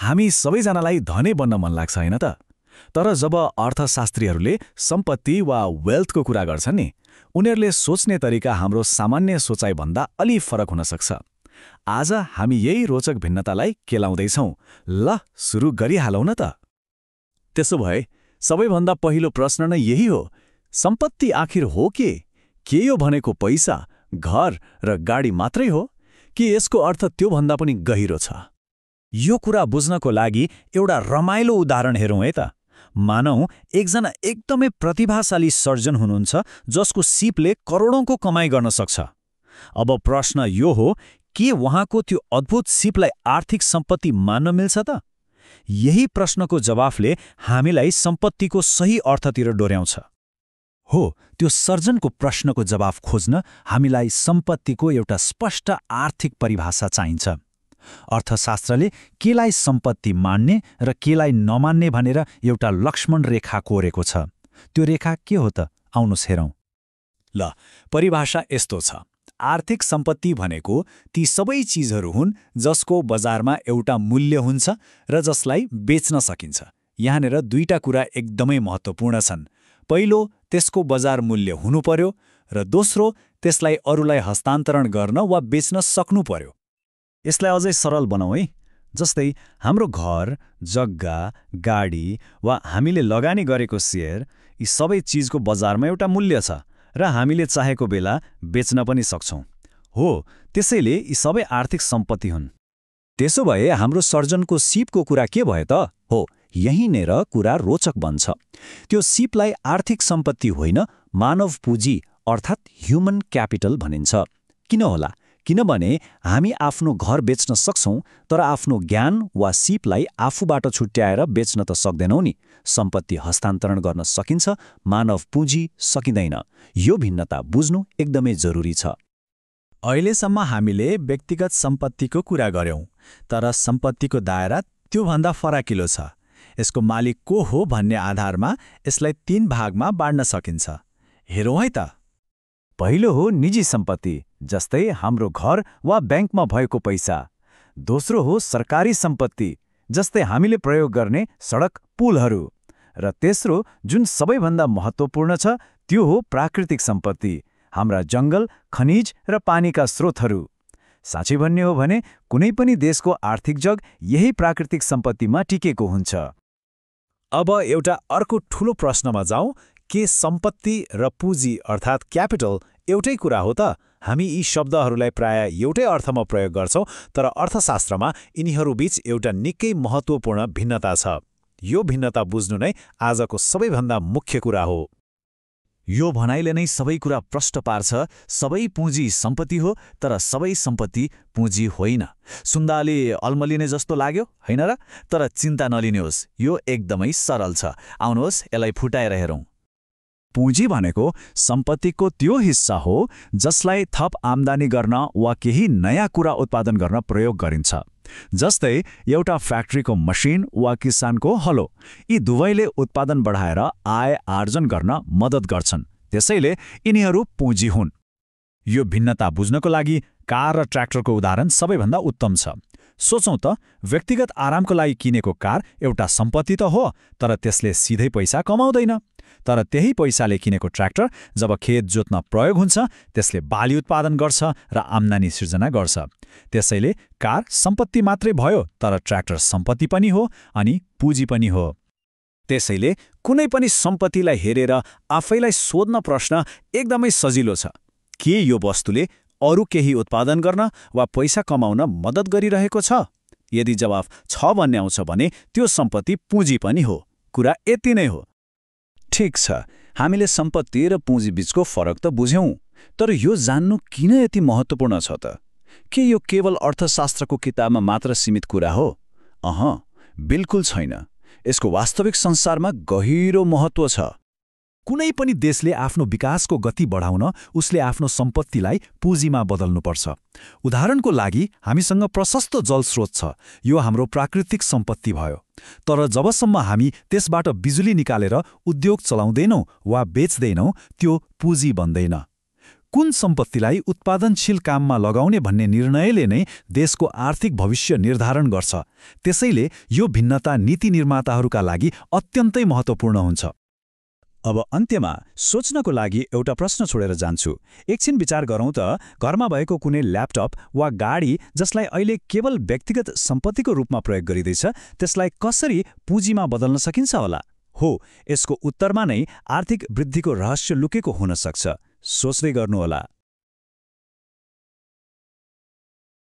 हामी सबैजनालाई धनी बन्न मन लाग्छ हैन त? तर जब अर्थशास्त्रीहरूले सम्पत्ति वा वेल्थको कुरा गर्छन् नि, उनीहरूले सोच्ने तरिका हाम्रो सामान्य सोचाइभन्दा अलि फरक हुन सक्छ। आज हामी यही रोचक भिन्नतालाई केलाउँदैछौँ। ल, सुरु गरिहालौँ न त। त्यसो भए सबैभन्दा पहिलो प्रश्न नै यही हो, सम्पत्ति आखिर हो के? यो भनेको पैसा, घर र गाडी मात्रै हो कि यसको अर्थ त्योभन्दा पनि गहिरो छ? यो कुरा बुझ्नको लागि एउटा रमाइलो उदाहरण हेरौँ है त। मानौँ एकजना एकदमै प्रतिभाशाली सर्जन हुनुहुन्छ जसको सिपले करोडौँको कमाई गर्न सक्छ। अब प्रश्न यो हो, के उहाँको त्यो अद्भुत सिपलाई आर्थिक सम्पत्ति मान्न मिल्छ त? यही प्रश्नको जवाफले हामीलाई सम्पत्तिको सही अर्थतिर डोर्याउँछ। हो, त्यो सर्जनको प्रश्नको जवाफ खोज्न हामीलाई सम्पत्तिको एउटा स्पष्ट आर्थिक परिभाषा चाहिन्छ। अर्थशास्त्रले केलाई सम्पत्ति मान्ने र केलाई नमान्ने भनेर एउटा लक्ष्मण रेखा कोरेको छ। त्यो रेखा के हो त? आउनुहोस् हेरौँ। ल, परिभाषा यस्तो छ। आर्थिक सम्पत्ति भनेको ती सबै चिजहरू हुन् जसको बजारमा एउटा मूल्य हुन्छ र जसलाई बेच्न सकिन्छ। यहाँनिर दुईटा कुरा एकदमै महत्त्वपूर्ण छन्। पहिलो, त्यसको बजार मूल्य हुनु पर्यो र दोस्रो, त्यसलाई अरूलाई हस्तान्तरण गर्न वा बेच्न सक्नु पर्यो। यसलाई अझै सरल बनाऊ है। जस्तै हाम्रो घर, जग्गा, गाडी वा हामीले लगानी गरेको सेयर, यी सबै चिजको बजारमा एउटा मूल्य छ र हामीले चाहेको बेला बेच्न पनि सक्छौँ। हो, त्यसैले यी सबै आर्थिक सम्पत्ति हुन्। त्यसो भए हाम्रो सर्जनको सिपको कुरा के भयो त? हो, यहीँनेर कुरा रोचक बन्छ। त्यो सिपलाई आर्थिक सम्पत्ति होइन, मानव पुँजी अर्थात् ह्युमन क्यापिटल भनिन्छ। किन होला? किनभने हामी आफ्नो घर बेच्न सक्छौँ, तर आफ्नो ज्ञान वा सिपलाई आफूबाट छुट्याएर बेच्न त सक्दैनौँ नि। सम्पत्ति हस्तान्तरण गर्न सकिन्छ, मानव पुँजी सकिँदैन। यो भिन्नता बुझ्नु एकदमै जरुरी छ। अहिलेसम्म हामीले व्यक्तिगत सम्पत्तिको कुरा गर्यौँ, तर सम्पत्तिको दायरा त्योभन्दा फराकिलो छ। यसको मालिक को हो भन्ने आधारमा यसलाई 3 भागमा बाँड्न सकिन्छ। हेरौँ है त। पहिलो हो निजी सम्पत्ति, जस्तै हाम्रो घर वा ब्याङ्कमा भएको पैसा। दोस्रो हो सरकारी सम्पत्ति, जस्तै हामीले प्रयोग गर्ने सडक, पुलहरू। र तेस्रो, जुन सबैभन्दा महत्त्वपूर्ण छ, त्यो हो प्राकृतिक सम्पत्ति, हाम्रा जङ्गल, खनिज र पानीका स्रोतहरू। साँच्चै भन्ने हो भने कुनै पनि देशको आर्थिक जग यही प्राकृतिक सम्पत्तिमा टिकेको हुन्छ। अब एउटा अर्को ठूलो प्रश्नमा जाउँ, के सम्पत्ति र पुँजी अर्थात् क्यापिटल एउटै कुरा हो त? हामी यी शब्दहरूलाई प्राय एउटै अर्थमा प्रयोग गर्छौँ, तर अर्थशास्त्रमा यिनीहरूबीच एउटा निकै महत्त्वपूर्ण भिन्नता छ। यो भिन्नता बुझ्नु नै आजको सबैभन्दा मुख्य कुरा हो। यो भनाइले नै सबै कुरा प्रष्ट पार्छ। सबै पुँजी सम्पत्ति हो, तर सबै सम्पत्ति पुँजी होइन। सुन्दाले अल्मलिने जस्तो लाग्यो होइन र? तर चिन्ता नलिनुहोस्, यो एकदमै सरल छ। आउनुहोस् यसलाई फुटाएर हेरौँ। पुँजी भनेको सम्पत्तिको त्यो हिस्सा हो जसलाई थप आम्दानी गर्न वा केही नयाँ कुरा उत्पादन गर्न प्रयोग गरिन्छ। जस्तै एउटा फ्याक्ट्रीको मसिन वा किसानको हलो। यी दुवैले उत्पादन बढाएर आय आर्जन गर्न मद्दत गर्छन्, त्यसैले यिनीहरू पुँजी हुन्। यो भिन्नता बुझ्नको लागि कार र ट्र्याक्टरको उदाहरण सबैभन्दा उत्तम छ। सोचौँ त, व्यक्तिगत आरामको लागि किनेको कार एउटा सम्पत्ति त हो, तर त्यसले सिधै पैसा कमाउँदैन। तर त्यही पैसाले किनेको ट्र्याक्टर जब खेत जोत्न प्रयोग हुन्छ, त्यसले बाली उत्पादन गर्छ र आम्दानी सिर्जना गर्छ। त्यसैले कार सम्पत्ति मात्रै भयो, तर ट्र्याक्टर सम्पत्ति पनि हो अनि पुँजी पनि हो। त्यसैले कुनै पनि सम्पत्तिलाई हेरेर आफैलाई सोध्न प्रश्न एकदमै सजिलो छ, के यो वस्तुले अरू केही उत्पादन गर्न वा पैसा कमाउन मद्दत गरिरहेको छ? यदि जवाफ छ भन्ने आउँछ भने त्यो सम्पत्ति पुँजी पनि हो। कुरा यति नै हो। ठिक छ, हामीले सम्पत्ति र पुँजी बीचको फरक त बुझ्यौँ, तर यो जान्नु किन यति महत्त्वपूर्ण छ त? के यो केवल अर्थशास्त्रको किताबमा मात्र सीमित कुरा हो? बिल्कुल छैन। यसको वास्तविक संसारमा गहिरो महत्त्व छ। कुनै पनि देशले आफ्नो विकासको गति बढाउन उसले आफ्नो सम्पत्तिलाई पुँजीमा बदल्नुपर्छ। उदाहरणको लागि, हामीसँग प्रशस्त जलस्रोत छ, यो हाम्रो प्राकृतिक सम्पत्ति भयो। तर जबसम्म हामी त्यसबाट बिजुली निकालेर उद्योग चलाउँदैनौँ वा बेच्दैनौँ, त्यो पुँजी बन्दैन। कुन सम्पत्तिलाई उत्पादनशील काममा लगाउने भन्ने निर्णयले नै देशको आर्थिक भविष्य निर्धारण गर्छ। त्यसैले यो भिन्नता नीति निर्माताहरूका लागि अत्यन्तै महत्त्वपूर्ण हुन्छ। अब अन्त्यमा सोच्नको लागि एउटा प्रश्न छोडेर जान्छु। एकछिन विचार गरौँ त, घरमा भएको कुनै ल्यापटप वा गाडी जसलाई अहिले केवल व्यक्तिगत सम्पत्तिको रूपमा प्रयोग गरिँदैछ, त्यसलाई कसरी पुँजीमा बदल्न सकिन्छ होला? हो, यसको उत्तरमा नै आर्थिक वृद्धिको रहस्य लुकेको हुन सक्छ। सोच्दै गर्नुहोला।